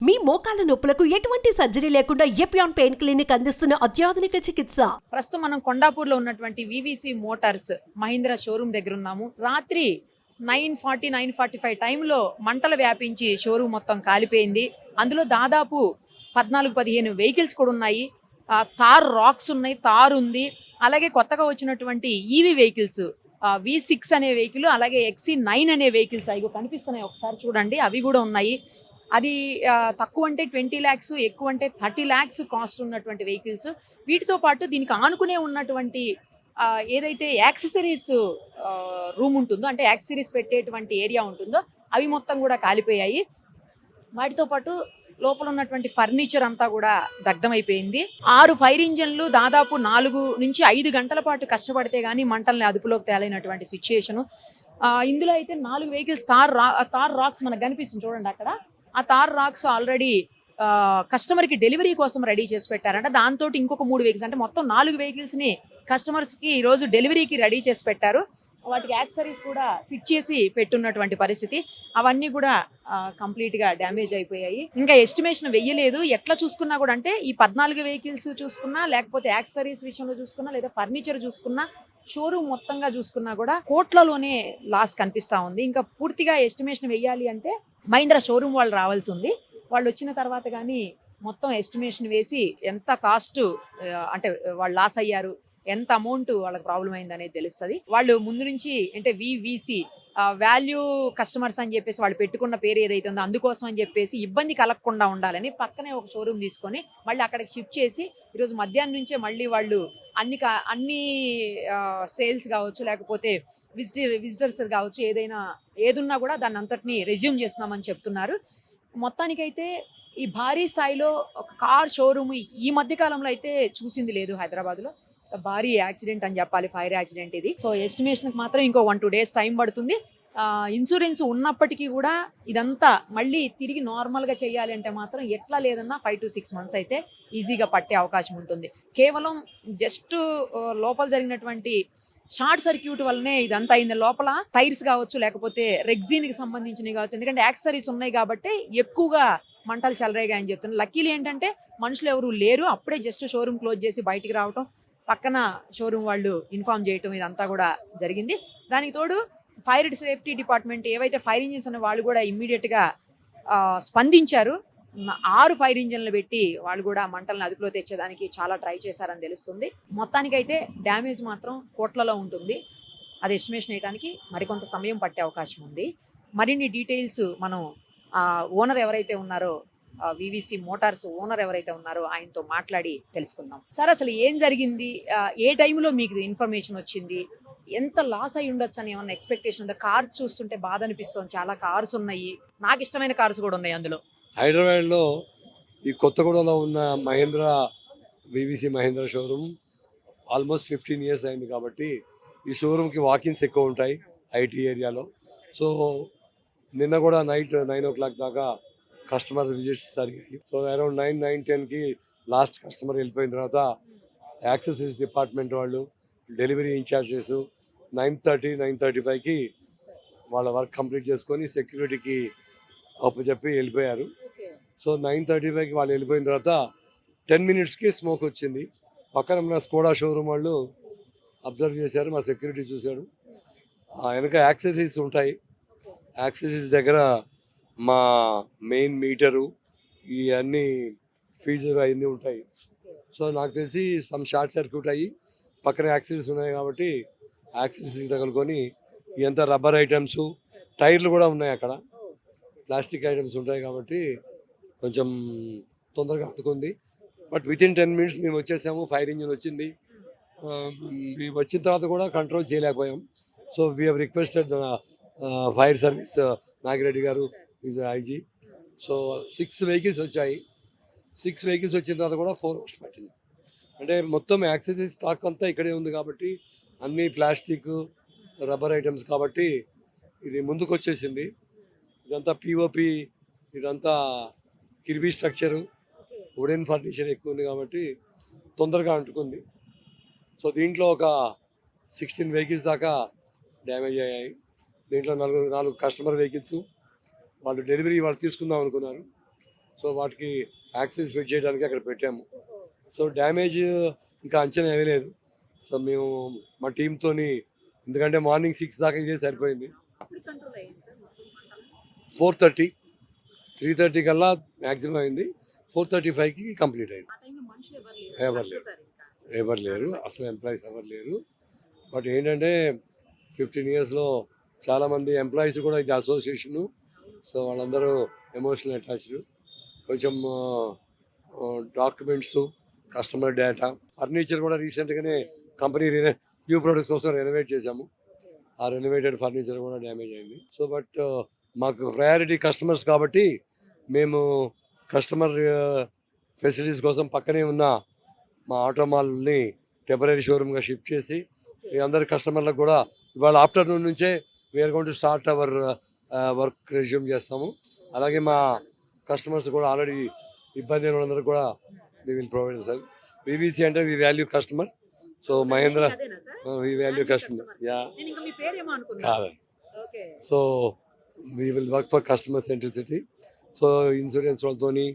మీ మోకాల నొప్పులకు ఎటువంటి సర్జరీ లేకుండా ఎపియాన్ పెయిన్ క్లినిక్ అందిస్తున్న అత్యాధునిక చికిత్స. ప్రస్తుతం మనం కొండాపూర్లో ఉన్నటువంటి వివిసి మోటార్స్ మహీంద్రా షోరూమ్ దగ్గర ఉన్నాము. రాత్రి 9:40-9:45 టైంలో మంటలు వ్యాపించి షోరూమ్ మొత్తం కాలిపోయింది. అందులో దాదాపు 14-15 వెహికల్స్ కూడా ఉన్నాయి. తార్ రాక్స్ ఉన్నాయి, తార్ ఉంది. అలాగే కొత్తగా వచ్చినటువంటి ఈవీ వెహికల్స్ V6 అనే వెహికల్, అలాగే XC9 అనే వెహికల్స్ అవి కనిపిస్తున్నాయి. ఒకసారి చూడండి, అవి కూడా ఉన్నాయి. అది తక్కువ అంటే 20 lakhs, ఎక్కువ అంటే 30 lakhs కాస్ట్ ఉన్నటువంటి వెహికల్స్. వీటితో పాటు దీనికి ఆనుకునే ఉన్నటువంటి ఏదైతే యాక్సెసరీస్ రూమ్ ఉంటుందో, అంటే యాక్సెసరీస్ పెట్టేటువంటి ఏరియా ఉంటుందో, అవి మొత్తం కూడా కాలిపోయాయి. వాటితో పాటు లోపల ఉన్నటువంటి ఫర్నిచర్ అంతా కూడా దగ్ధమైపోయింది. 6 ఫైర్ ఇంజన్లు దాదాపు 4 నుంచి 5 గంటల పాటు కష్టపడితే గానీ మంటల్ని అదుపులోకి తేలైనటువంటి సిచ్యుయేషను. ఇందులో అయితే 4 వెహికల్స్ తార్ రాక్స్ మనకు కనిపిస్తుంది చూడండి అక్కడ. ఆ తార్ రాక్స్ ఆల్రెడీ కస్టమర్కి డెలివరీ కోసం రెడీ చేసి పెట్టారంట. దాంతో ఇంకొక 3 వెహికల్స్, అంటే మొత్తం 4 వెహికల్స్ని కస్టమర్స్కి ఈరోజు డెలివరీకి రెడీ చేసి పెట్టారు. వాటికి యాక్సెసరీస్ కూడా ఫిట్ చేసి పెట్టున్నటువంటి పరిస్థితి. అవన్నీ కూడా కంప్లీట్గా డ్యామేజ్ అయిపోయాయి. ఇంకా ఎస్టిమేషన్ వెయ్యలేదు. ఎట్లా చూసుకున్నా కూడా, అంటే ఈ 14 వెహికల్స్ చూసుకున్నా, లేకపోతే యాక్సెసరీస్ విషయంలో చూసుకున్నా, లేదా ఫర్నిచర్ చూసుకున్నా, షోరూమ్ మొత్తంగా చూసుకున్నా కూడా కోట్లలోనే లాస్ కనిపిస్తూ ఉంది. ఇంకా పూర్తిగా ఎస్టిమేషన్ వెయ్యాలి అంటే మహీంద్రా షోరూమ్ వాళ్ళు రావాల్సి ఉంది. వాళ్ళు వచ్చిన తర్వాత కానీ మొత్తం ఎస్టిమేషన్ వేసి ఎంత కాస్ట్, అంటే వాళ్ళు లాస్ అయ్యారు, ఎంత అమౌంట్ వాళ్ళకి ప్రాబ్లం అయింది అనేది తెలుస్తుంది. వాళ్ళు ముందు నుంచి అంటే వివిసి వాల్యూ కస్టమర్స్ అని చెప్పేసి వాళ్ళు పెట్టుకున్న పేరు ఏదైతే ఉందో అందుకోసం అని చెప్పేసి ఇబ్బంది కలగకుండా ఉండాలని పక్కనే ఒక షోరూమ్ తీసుకొని మళ్ళీ అక్కడికి షిఫ్ట్ చేసి ఈరోజు మధ్యాహ్నం నుంచే మళ్ళీ వాళ్ళు అన్ని సేల్స్ కావచ్చు, లేకపోతే విజిటర్స్ కావచ్చు, ఏదున్నా కూడా దాన్ని అంతటిని రెజ్యూమ్ చేస్తున్నామని చెప్తున్నారు. మొత్తానికైతే ఈ భారీ స్థాయిలో ఒక కార్ షోరూమ్ ఈ మధ్య కాలంలో అయితే చూసింది లేదు హైదరాబాద్లో. భారీ యాక్సిడెంట్ అని చెప్పాలి, ఫైర్ యాక్సిడెంట్ ఇది. సో ఎస్టిమేషన్కి మాత్రం ఇంకో 1-2 days టైం పడుతుంది. ఇన్సూరెన్స్ ఉన్నప్పటికీ కూడా ఇదంతా మళ్ళీ తిరిగి నార్మల్గా చేయాలి అంటే మాత్రం ఎట్లా లేదన్నా 5 to 6 months అయితే ఈజీగా పట్టే అవకాశం ఉంటుంది. కేవలం జస్ట్ లోపల జరిగినటువంటి షార్ట్ సర్క్యూట్ వల్లనే ఇదంతా అయింది. లోపల టైర్స్ కావచ్చు, లేకపోతే రెగ్జిన్కి సంబంధించినవి కావచ్చు, ఎందుకంటే యాక్సెసరీస్ ఉన్నాయి కాబట్టి ఎక్కువగా మంటలు చెలరేగా అని చెప్తున్నారు. లక్కీలు ఏంటంటే మనుషులు ఎవరు లేరు. అప్పుడే జస్ట్ షోరూమ్ క్లోజ్ చేసి బయటికి రావటం, పక్కన షోరూమ్ వాళ్ళు ఇన్ఫార్మ్ చేయటం, ఇదంతా కూడా జరిగింది. దానికి తోడు ఫైర్ సేఫ్టీ డిపార్ట్మెంట్ ఏవైతే ఫైర్ ఇంజిన్స్ ఉన్న వాళ్ళు కూడా ఇమ్మీడియట్గా స్పందించారు. 6 ఫైర్ ఇంజిన్లు పెట్టి వాళ్ళు కూడా మంటలను అదుపులో తెచ్చేదానికి చాలా ట్రై చేశారని తెలుస్తుంది. మొత్తానికైతే డ్యామేజ్ మాత్రం కోట్లలో ఉంటుంది. అది ఎస్టిమేషన్ వేయడానికి మరికొంత సమయం పట్టే అవకాశం ఉంది. మరిన్ని డీటెయిల్స్ మనం ఓనర్ ఎవరైతే ఉన్నారో, వివిసి మోటార్స్ ఓనర్ ఎవరైతే ఉన్నారో ఆయనతో మాట్లాడి తెలుసుకుందాం. సార్, అసలు ఏం జరిగింది? ఏ టైంలో మీకు ఇన్ఫర్మేషన్ వచ్చింది? ఎంత లాస్ అయి ఉండొచ్చు అని ఏమన్నా ఎక్స్పెక్టేషన్ ఉందా? కార్స్ చూస్తుంటే బాధ అనిపిస్తుంది. చాలా కార్స్ ఉన్నాయి, నాకు ఇష్టమైన కార్స్ కూడా ఉన్నాయి అందులో. హైదరాబాద్లో ఈ కొత్తగూడలో ఉన్న VVC Mahindra showroom almost 15 years అయింది కాబట్టి ఈ షోరూమ్కి వాకిన్స్ ఎక్కువ ఉంటాయి ఐటీ ఏరియాలో. సో నిన్న కూడా నైట్ 9 o'clock దాకా కస్టమర్ విజిట్స్ జరిగాయి. సో అరౌండ్ 9-10కి లాస్ట్ కస్టమర్ వెళ్ళిపోయిన తర్వాత యాక్సెసరీస్ డిపార్ట్మెంట్ వాళ్ళు, డెలివరీ ఇన్ఛార్జెస్ 9:30-9:35కి వాళ్ళ వర్క్ కంప్లీట్ చేసుకొని సెక్యూరిటీకి అప్పచెప్పి వెళ్ళిపోయారు. సో 9:35కి వాళ్ళు వెళ్ళిపోయిన తర్వాత 10 minutesకి స్మోక్ వచ్చింది. పక్కన ఉన్న స్కోడా షోరూమ్ వాళ్ళు అబ్జర్వ్ చేశారు, మా సెక్యూరిటీ చూశాడు. వెనక యాక్సెసరీస్ ఉంటాయి, యాక్సెసరీస్ దగ్గర మా మెయిన్ మీటరు, ఈ అన్ని ఫీజర్ అవన్నీ ఉంటాయి. సో నాకు తెలిసి సమ్ షార్ట్ సర్క్యూట్ అయ్యి పక్కన యాక్సెసరీస్ ఉన్నాయి కాబట్టి యాక్సెసరీస్ తగులుకొని ఎంత రబ్బర్ ఐటమ్స్, టైర్లు కూడా ఉన్నాయి అక్కడ, ప్లాస్టిక్ ఐటమ్స్ ఉంటాయి కాబట్టి కొంచెం తొందరగా అందుకుంది. బట్ వితిన్ 10 minutes మేము వచ్చేసాము. ఫైర్ ఇంజిన్ వచ్చింది. వచ్చిన తర్వాత కూడా కంట్రోల్ చేయలేకపోయాం. So we have requested fire service Nagireddy గారు ఈజ్ ఐజీ. సో 6 vehicles వచ్చాయి. 6 vehicles వచ్చిన తర్వాత కూడా 4 hours పట్టింది. అంటే మొత్తం యాక్సెసరీస్ స్టాక్ అంతా ఇక్కడే ఉంది కాబట్టి అన్నీ ప్లాస్టిక్, రబ్బర్ ఐటమ్స్ కాబట్టి ఇది ముందుకు వచ్చేసింది. ఇదంతా పిఓపి, ఇదంతా కిర్బీ స్ట్రక్చరు, వుడెన్ ఫర్నిచర్ ఎక్కువ ఉంది కాబట్టి తొందరగా అంటుకుంది. సో దీంట్లో ఒక 16 vehicles దాకా డ్యామేజ్ అయ్యాయి. దీంట్లో 4 కస్టమర్ వెహికల్స్, వాళ్ళు డెలివరీ వాళ్ళు తీసుకుందాం అనుకున్నారు. సో వాటికి యాక్సిస్ ఫిట్ చేయడానికి అక్కడ పెట్టాము. సో డ్యామేజ్ ఇంకా అంచనా వేయలేదు. సో మేము మా టీంతోని, ఎందుకంటే మార్నింగ్ 6 దాకా ఇదే సరిపోయింది. 4:30 3:30 కల్లా మ్యాక్సిమం అయింది. 4:35కి కంప్లీట్ అయింది. ఎవరు లేరు అసలు, ఎంప్లాయీస్ ఎవరు లేరు. బట్ ఏంటంటే 15 ఇయర్స్లో చాలామంది ఎంప్లాయీస్ కూడా ఇది అసోసియేషను. సో వాళ్ళందరూ ఎమోషనల్ అటాచ్డ్. కొంచెం డాక్యుమెంట్స్, కస్టమర్ డేటా, ఫర్నిచర్ కూడా రీసెంట్గానే కంపెనీ న్యూ ప్రొడక్ట్స్ కోసం రెనోవేట్ చేశాము. ఆ రెనోవేటెడ్ ఫర్నిచర్ కూడా డ్యామేజ్ అయింది. సో బట్ మాకు ప్రయారిటీ కస్టమర్స్ కాబట్టి మేము కస్టమర్ ఫెసిలిటీస్ కోసం పక్కనే ఉన్న మా ఆటో మాల్ని టెంపరీ షోరూమ్గా షిఫ్ట్ చేసి ఈ అందరి కస్టమర్లకు కూడా ఇవాళ ఆఫ్టర్నూన్ నుంచే we are going to start our work resume చేస్తాము. అలాగే మా కస్టమర్స్ కూడా ఆల్రెడీ ఇబ్బంది అయిన వాళ్ళందరూ కూడా we will provide sir. VVC అంటే we value customer. So Mahendra we value customer యా కాదు. So we will work for customer centricity. So insurance వాళ్ళతోని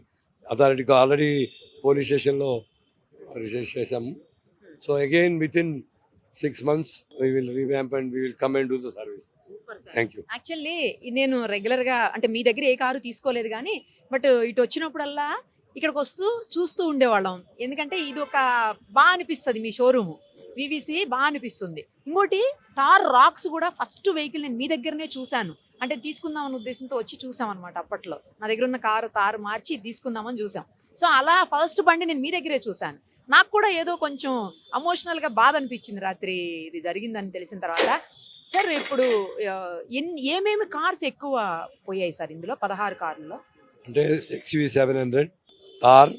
అథారిటీకి ఆల్రెడీ పోలీస్ స్టేషన్లో రిజిస్టర్ చేసాము. So again with in 6 months we will revamp and we will come and do the service. Thank you. Actually నేను రెగ్యులర్గా అంటే మీ దగ్గర ఏ car తీసుకోలేదు కానీ బట్ ఇటు వచ్చినప్పుడల్లా ఇక్కడికి వస్తూ చూస్తూ ఉండేవాళ్ళం. ఎందుకంటే ఇది ఒక బాగా అనిపిస్తుంది, మీ షోరూము వివిసి బాగా అనిపిస్తుంది. ఇంకోటి తార్ రాక్స్ కూడా ఫస్ట్ వెహికల్ నేను మీ దగ్గరనే చూశాను. అంటే తీసుకుందామన్న ఉద్దేశంతో వచ్చి చూసాం అనమాట. అప్పట్లో నా దగ్గర ఉన్న కారు తారు మార్చి తీసుకుందామని చూసాం. సో అలా ఫస్ట్ బండి నేను మీ దగ్గరే చూశాను. నాకు కూడా ఏదో కొంచెం ఎమోషనల్గా బాధ అనిపించింది రాత్రి ఇది జరిగిందని తెలిసిన తర్వాత. సార్ ఇప్పుడు ఏమేమి కార్స్ ఎక్కువ పోయాయి సార్ ఇందులో 16 కార్లలో? అంటే XUV 700, తార్,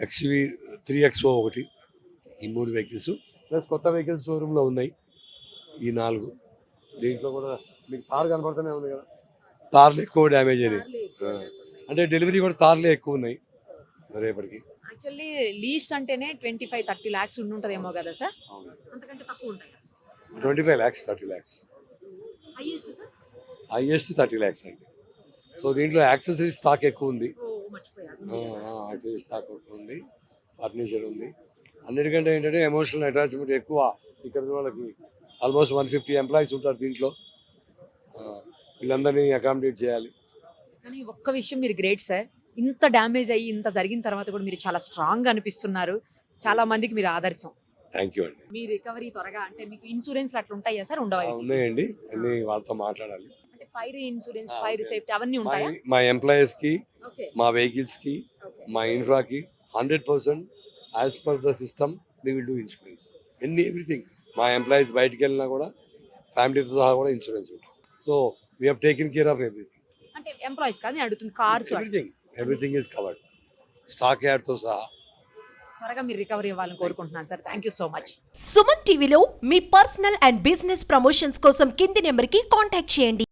XUV 3XO ఒకటి, ఈ 3 వెహికల్స్ ప్లస్ కొత్త వెహికల్స్ షోరూంలో ఉన్నాయి ఈ 4. దీంట్లో కూడా మీకు తార్ కనపడుతూనే ఉంది కదా, తార్లు ఎక్కువ డ్యామేజ్ అయినాయి. అంటే డెలివరీ కూడా తార్లే ఎక్కువ ఉన్నాయి రేపటికి. యాక్చువల్లీ లీస్ట్ అంటేనే 25-30 lakhs ఉంటుందేమో కదా సార్? అంతకంటే తక్కువ ఉంటాయి. 25 lakhs 30 lakhs highest sir? Highest 30 lakhs అండి. సో దీంట్లో యాక్సెసరీ స్టాక్ ఎక్కువ ఉంది. యాక్సెసరీ స్టాక్ ఎక్కువ ఉంది, ఫర్నిచర్ ఉంది. అన్నిటికంటే ఏంటంటే ఎమోషనల్ అటాచ్మెంట్ ఎక్కువ. ఇక్కడ వాళ్ళకి ఆల్మోస్ట్ 150 ఎంప్లాయీస్ ఉంటారు దీంట్లో. వీళ్ళందరినీ అకామిడేట్ చేయాలి. కానీ ఒక్క విషయం మీరు గ్రేట్ సార్. ఇంత డ్యామేజ్ అయ్యి ఇంత జరిగిన తర్వాత కూడా మీరు చాలా స్ట్రాంగ్గా అనిపిస్తున్నారు. చాలా మందికి మీరు ఆదర్శం. థ్యాంక్ యూ అండి. మీ రికవరీ త్వరగా, అంటే మీకు ఇన్సూరెన్స్ అట్లా ఉంటాయా సార్? ఉండవా? ఉన్నాయండి, అన్ని వాళ్ళతో మాట్లాడాలి. అంటే ఫైర్ ఇన్సూరెన్స్, ఫైర్ సేఫ్టీ అవన్నీ ఉంటాయా? మా ఎంప్లాయీస్కి, మా వెహికల్స్కి, మా ఇన్ఫ్రాకి 100% as per the system we will do insurance. Everything. మా ఎంప్లాయీస్ బయటికి వెళ్ళినా కూడా ఫ్యామిలీతో సహా కూడా ఇన్సూరెన్స్ ఉంటుంది. So we have taken care of everything. అంటే ఎంప్లాయీస్ కాదు నేను అడుగుతుంది, cars. Everything is covered, stock యార్డ్తో సహా. త్వరగా మీరు రికవరీ ఇవ్వాలని కోరుకుంటున్నాను sir. Thank you so much. Suman టీవీలో మీ పర్సనల్ అండ్ బిజినెస్ ప్రమోషన్స్ కోసం కింది నెంబర్కి కాంటాక్ట్ చేయండి.